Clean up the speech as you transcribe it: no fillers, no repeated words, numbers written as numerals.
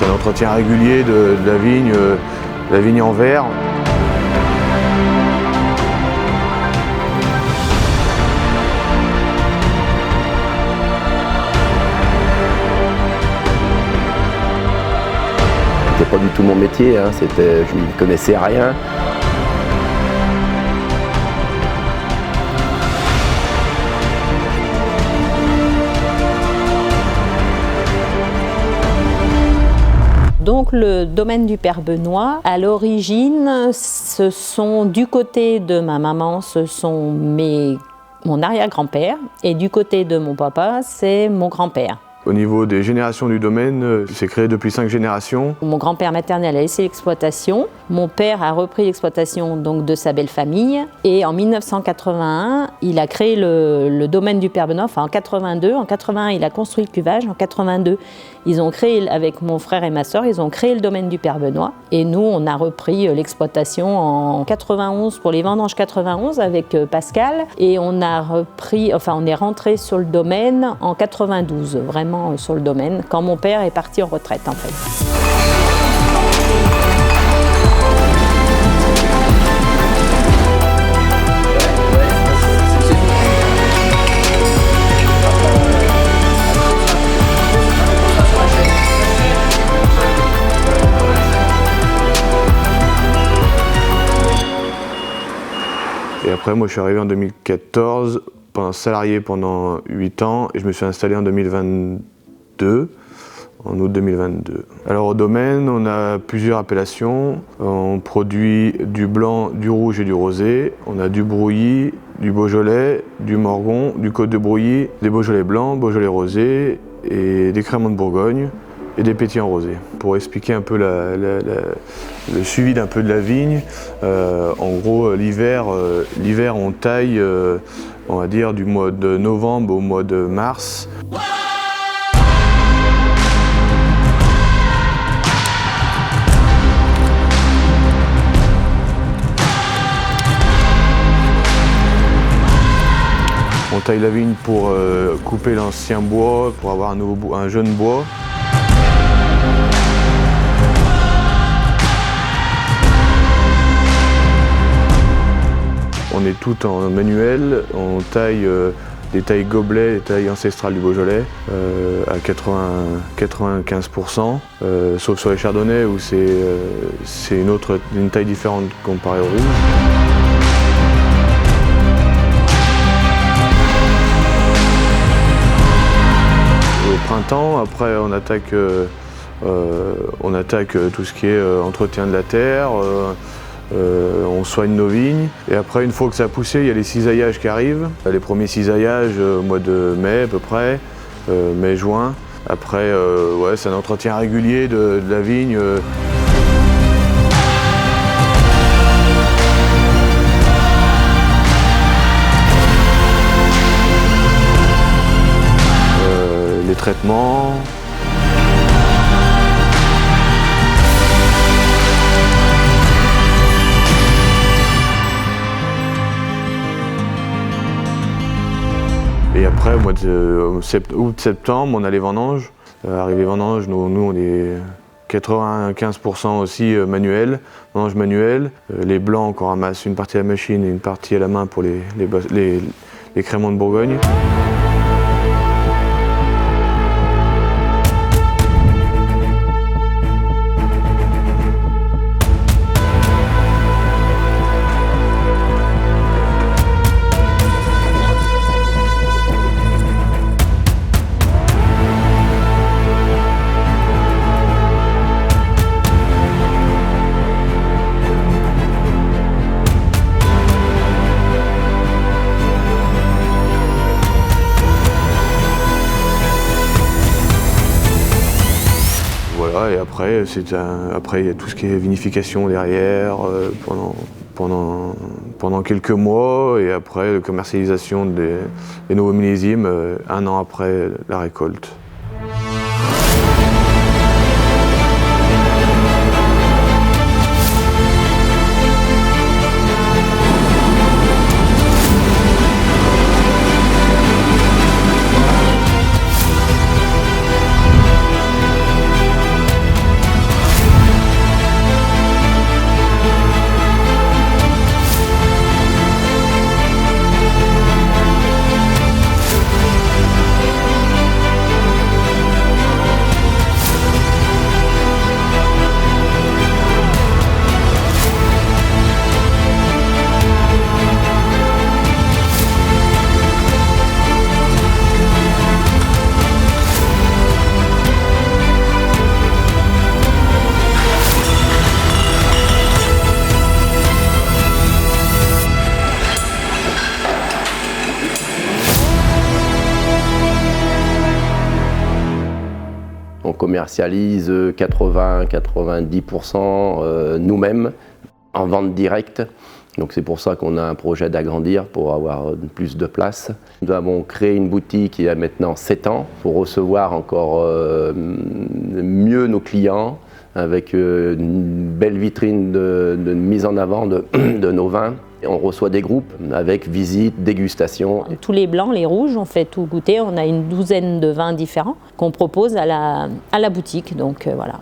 C'est un entretien régulier de la vigne en verre. C'était pas du tout mon métier, hein. Je n'y connaissais rien. Donc le domaine du Père Benoît, à l'origine, ce sont du côté de ma maman, ce sont mon arrière-grand-père, et du côté de mon papa, c'est mon grand-père. Au niveau des générations du domaine, c'est créé depuis 5 générations. Mon grand-père maternel a laissé l'exploitation. Mon père a repris l'exploitation donc de sa belle famille. Et en 1981, il a créé le domaine du Père Benoît. Enfin, en 82. En 81, il a construit le cuvage. En 82, ils ont créé, avec mon frère et ma sœur, ils ont créé le domaine du Père Benoît. Et nous, on a repris l'exploitation en 91 pour les vendanges 91 avec Pascal. Et on a repris, enfin, on est rentré sur le domaine en 92, vraiment sur le domaine, quand mon père est parti en retraite en fait. Et après, moi, je suis arrivé en 2014, salarié pendant 8 ans, et je me suis installé en 2022, en août 2022. Alors au domaine, on a plusieurs appellations. On produit du blanc, du rouge et du rosé. On a du brouillis, du beaujolais, du morgon, du côte de brouillis, des beaujolais blancs, beaujolais rosés et des créments de Bourgogne et des pétillants rosés. Pour expliquer un peu le suivi d'un peu de la vigne, en gros l'hiver on taille on va dire du mois de novembre au mois de mars. On taille la vigne pour couper l'ancien bois, pour avoir un jeune bois. On est tout en manuel, on taille des tailles gobelets, des tailles ancestrales du Beaujolais à 95%, sauf sur les chardonnays où c'est une taille différente comparée au rouge. Au printemps, après on attaque tout ce qui est entretien de la terre. On soigne nos vignes et après une fois que ça a poussé, il y a lescisaillages qui arrivent. Les premierscisaillages au mois de mai à peu près, mai-juin. Après ouais, c'est un entretien régulier de la vigne. Les traitements. Et après, au mois de août-septembre, on a les vendanges. Arrivé vendanges, nous on est 95% aussi manuel, vendanges manuelles. Les blancs, on ramasse une partie à la machine et une partie à la main pour les créments de Bourgogne. Et après, il y a tout ce qui est vinification derrière pendant quelques mois et après la commercialisation des nouveaux millésimes 1 an après la récolte. commercialise 80-90% nous-mêmes en vente directe. Donc c'est pour ça qu'on a un projet d'agrandir pour avoir plus de place. Nous avons créé une boutique il y a maintenant 7 ans pour recevoir encore mieux nos clients avec une belle vitrine de mise en avant de nos vins. Et on reçoit des groupes avec visite, dégustation. Tous les blancs, les rouges, on fait tout goûter. On a une douzaine de vins différents qu'on propose à la boutique. Donc voilà.